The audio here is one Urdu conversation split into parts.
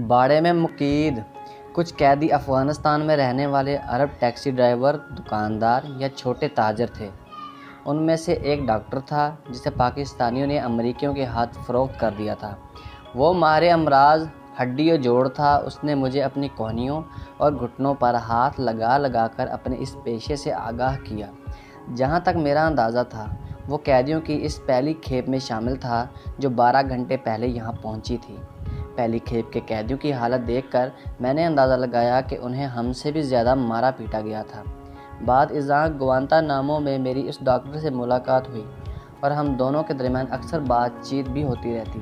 باڑے میں مقید کچھ قیدی افغانستان میں رہنے والے عرب ٹیکسی ڈرائیور، دکاندار یا چھوٹے تاجر تھے۔ ان میں سے ایک ڈاکٹر تھا جسے پاکستانیوں نے امریکیوں کے ہاتھ فروخت کر دیا تھا۔ وہ ماہر امراض ہڈی و جوڑ تھا۔ اس نے مجھے اپنی کوہنیوں اور گھٹنوں پر ہاتھ لگا لگا کر اپنے اس پیشے سے آگاہ کیا۔ جہاں تک میرا اندازہ تھا وہ قیدیوں کی اس پہلی کھیپ میں شامل تھا جو 12 گھنٹے پہلے یہاں پہنچی تھی۔ پہلی کھیپ کے قیدیوں کی حالت دیکھ کر میں نے اندازہ لگایا کہ انہیں ہم سے بھی زیادہ مارا پیٹا گیا تھا۔ بعد ازاں گوانتانامو میں میری اس ڈاکٹر سے ملاقات ہوئی اور ہم دونوں کے درمیان اکثر بات چیت بھی ہوتی رہتی۔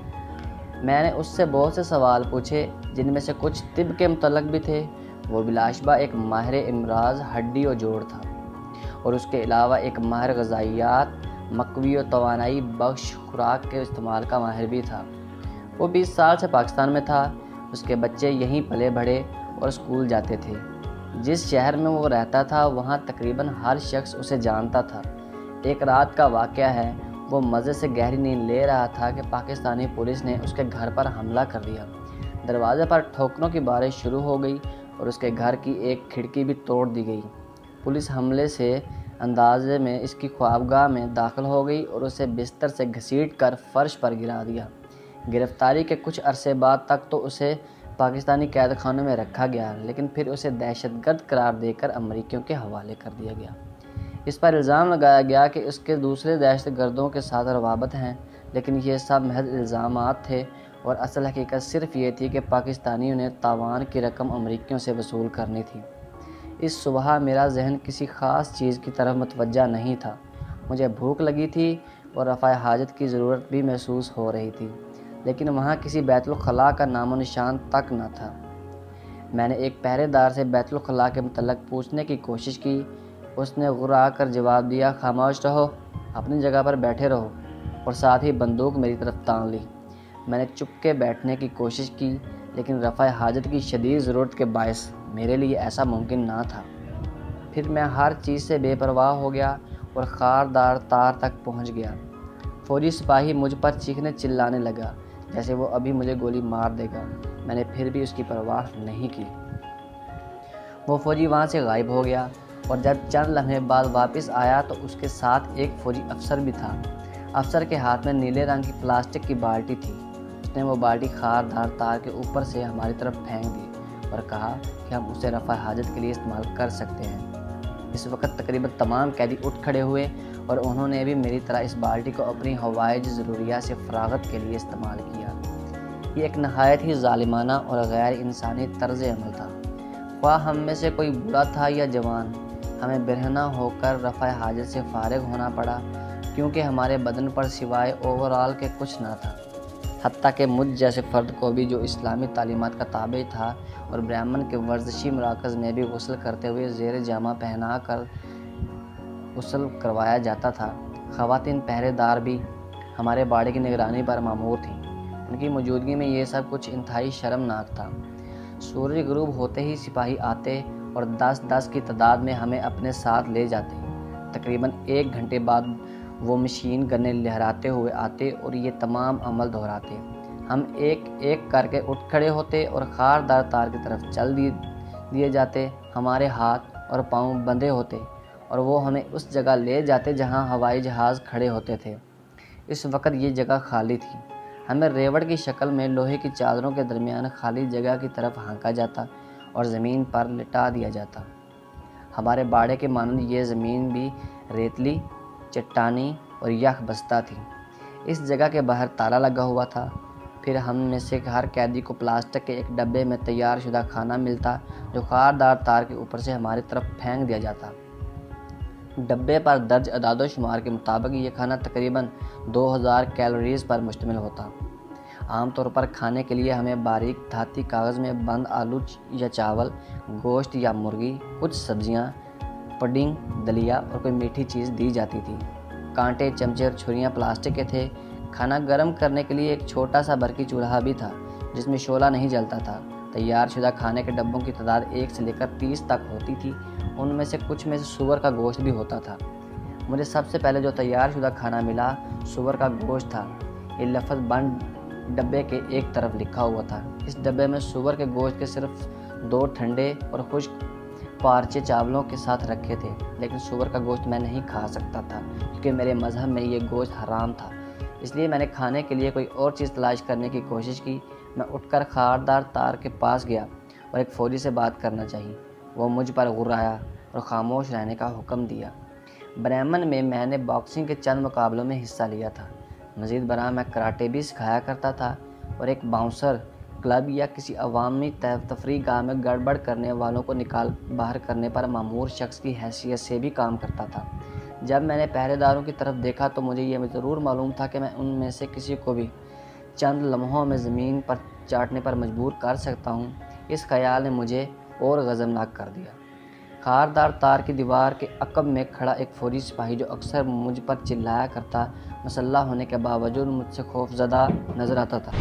میں نے اس سے بہت سے سوال پوچھے جن میں سے کچھ طب کے متعلق بھی تھے۔ وہ بلا شبہ ایک ماہر امراض ہڈی و جوڑ تھا اور اس کے علاوہ ایک ماہر غذائیات، مقوی و توانائی بخش خوراک کے استعمال کا ماہر بھی تھا۔ وہ 20 سال سے پاکستان میں تھا۔ اس کے بچے یہیں پلے بڑھے اور اسکول جاتے تھے۔ جس شہر میں وہ رہتا تھا وہاں تقریباً ہر شخص اسے جانتا تھا۔ ایک رات کا واقعہ ہے، وہ مزے سے گہری نیند لے رہا تھا کہ پاکستانی پولیس نے اس کے گھر پر حملہ کر دیا۔ دروازے پر ٹھوکروں کی بارش شروع ہو گئی اور اس کے گھر کی ایک کھڑکی بھی توڑ دی گئی۔ پولیس حملے سے اندازے میں اس کی خوابگاہ میں داخل ہو گئی اور اسے بستر سے گھسیٹ کر فرش پر گرا دیا۔ گرفتاری کے کچھ عرصے بعد تک تو اسے پاکستانی قید خانوں میں رکھا گیا، لیکن پھر اسے دہشت گرد قرار دے کر امریکیوں کے حوالے کر دیا گیا۔ اس پر الزام لگایا گیا کہ اس کے دوسرے دہشت گردوں کے ساتھ روابط ہیں، لیکن یہ سب محض الزامات تھے اور اصل حقیقت صرف یہ تھی کہ پاکستانیوں نے تاوان کی رقم امریکیوں سے وصول کرنی تھی۔ اس صبح میرا ذہن کسی خاص چیز کی طرف متوجہ نہیں تھا۔ مجھے بھوک لگی تھی اور رفع حاجت کی ضرورت بھی محسوس ہو رہی تھی، لیکن وہاں کسی بیت الخلاء کا نام و نشان تک نہ تھا۔ میں نے ایک پہرے دار سے بیت الخلاء کے متعلق پوچھنے کی کوشش کی۔ اس نے غرا کر جواب دیا، خاموش رہو، اپنی جگہ پر بیٹھے رہو، اور ساتھ ہی بندوق میری طرف تان لی۔ میں نے چپ کے بیٹھنے کی کوشش کی، لیکن رفع حاجت کی شدید ضرورت کے باعث میرے لیے ایسا ممکن نہ تھا۔ پھر میں ہر چیز سے بے پرواہ ہو گیا اور خاردار تار تک پہنچ گیا۔ فوجی سپاہی مجھ پر چیخنے چلانے لگا جیسے وہ ابھی مجھے گولی مار دے گا۔ میں نے پھر بھی اس کی پرواہ نہیں کی۔ وہ فوجی وہاں سے غائب ہو گیا اور جب چند لمحے بعد واپس آیا تو اس کے ساتھ ایک فوجی افسر بھی تھا۔ افسر کے ہاتھ میں نیلے رنگ کی پلاسٹک کی بالٹی تھی۔ اس نے وہ بالٹی خاردار تار کے اوپر سے ہماری طرف پھینک دی اور کہا کہ ہم اسے رفع حاجت کے لیے استعمال کر سکتے ہیں۔ اس وقت تقریباً تمام قیدی اٹھ کھڑے ہوئے اور انہوں نے بھی میری طرح اس بالٹی کو اپنی ہوائج ضروریات سے فراغت کے لیے استعمال کیا۔ یہ ایک نہایت ہی ظالمانہ اور غیر انسانی طرز عمل تھا۔ خواہ ہم میں سے کوئی بوڑھا تھا یا جوان، ہمیں برہنہ ہو کر رفع حاجت سے فارغ ہونا پڑا، کیونکہ ہمارے بدن پر سوائے اوورال کے کچھ نہ تھا۔ حتیٰ کہ مجھ جیسے فرد کو بھی جو اسلامی تعلیمات کا تابع تھا اور برہمن کے ورزشی مراکز میں بھی غسل کرتے ہوئے زیر جامہ پہنا کر غسل کروایا جاتا تھا۔ خواتین پہرے دار بھی ہمارے باڑے کی نگرانی پر مامور تھیں۔ ان کی موجودگی میں یہ سب کچھ انتہائی شرمناک تھا۔ سورج غروب ہوتے ہی سپاہی آتے اور 10 کی تعداد میں ہمیں اپنے ساتھ لے جاتے۔ تقریباً 1 گھنٹے بعد وہ مشین گنیں لہراتے ہوئے آتے اور یہ تمام عمل دہراتے۔ ہم ایک ایک کر کے اٹھ کھڑے ہوتے اور خاردار تار کی طرف چل دیے جاتے۔ ہمارے ہاتھ اور پاؤں بندھے ہوتے اور وہ ہمیں اس جگہ لے جاتے جہاں ہوائی جہاز کھڑے ہوتے تھے۔ اس وقت یہ جگہ خالی تھی۔ ہمیں ریوڑ کی شکل میں لوہے کی چادروں کے درمیان خالی جگہ کی طرف ہانکا جاتا اور زمین پر لٹا دیا جاتا۔ ہمارے باڑے کے مانند یہ زمین بھی ریتلی، چٹانی اور یخ بستہ تھی۔ اس جگہ کے باہر تالا لگا ہوا تھا۔ پھر ہم میں سے ہر قیدی کو پلاسٹک کے ایک ڈبے میں تیار شدہ کھانا ملتا جو خاردار تار کے اوپر سے ہماری طرف پھینک دیا جاتا۔ ڈبے پر درج اعداد و شمار کے مطابق یہ کھانا تقریباً 2000 کیلوریز پر مشتمل ہوتا۔ عام طور پر کھانے کے لیے ہمیں باریک دھاتی کاغذ میں بند آلو یا چاول، گوشت یا مرغی، کچھ سبزیاں، پڈنگ، دلیا اور کوئی میٹھی چیز دی جاتی تھی۔ کانٹے، چمچے اور چھریاں پلاسٹک کے تھے۔ کھانا گرم کرنے کے لیے ایک چھوٹا سا برقی چولہا بھی تھا جس میں شعلہ نہیں جلتا تھا۔ تیار شدہ کھانے کے ڈبوں کی تعداد 1 سے لے کر 30 تک ہوتی تھی۔ ان میں سے کچھ میں سور کا گوشت بھی ہوتا تھا۔ مجھے سب سے پہلے جو تیار شدہ کھانا ملا سور کا گوشت تھا۔ یہ لفظ ڈبے کے ایک طرف لکھا ہوا تھا۔ اس ڈبے میں سور کے گوشت کے صرف 2 ٹھنڈے اور خشک پارچے چاولوں کے ساتھ رکھے تھے، لیکن سور کا گوشت میں نہیں کھا سکتا تھا کیونکہ میرے مذہب میں یہ گوشت حرام تھا۔ اس لیے میں نے کھانے کے لیے کوئی اور چیز تلاش کرنے کی کوشش کی۔ میں اٹھ کر خاردار تار کے پاس گیا اور ایک فوجی سے بات کرنا چاہی۔ وہ مجھ پر غرایا اور خاموش رہنے کا حکم دیا۔ برمن میں میں نے باکسنگ کے چند مقابلوں میں حصہ لیا تھا۔ مزید برآں میں کراٹے بھی سکھایا کرتا تھا اور ایک باؤنسر کلب یا کسی عوامی تفریح گاہ میں گڑبڑ کرنے والوں کو نکال باہر کرنے پر مامور شخص کی حیثیت سے بھی کام کرتا تھا۔ جب میں نے پہرے داروں کی طرف دیکھا تو مجھے یہ ضرور معلوم تھا کہ میں ان میں سے کسی کو بھی چند لمحوں میں زمین پر چاٹنے پر مجبور کر سکتا ہوں۔ اس خیال نے مجھے اور غضبناک کر دیا۔ خاردار تار کی دیوار کے عقب میں کھڑا ایک فوجی سپاہی جو اکثر مجھ پر چلایا کرتا، مسلح ہونے کے باوجود مجھ سے خوف زدہ نظر آتا تھا۔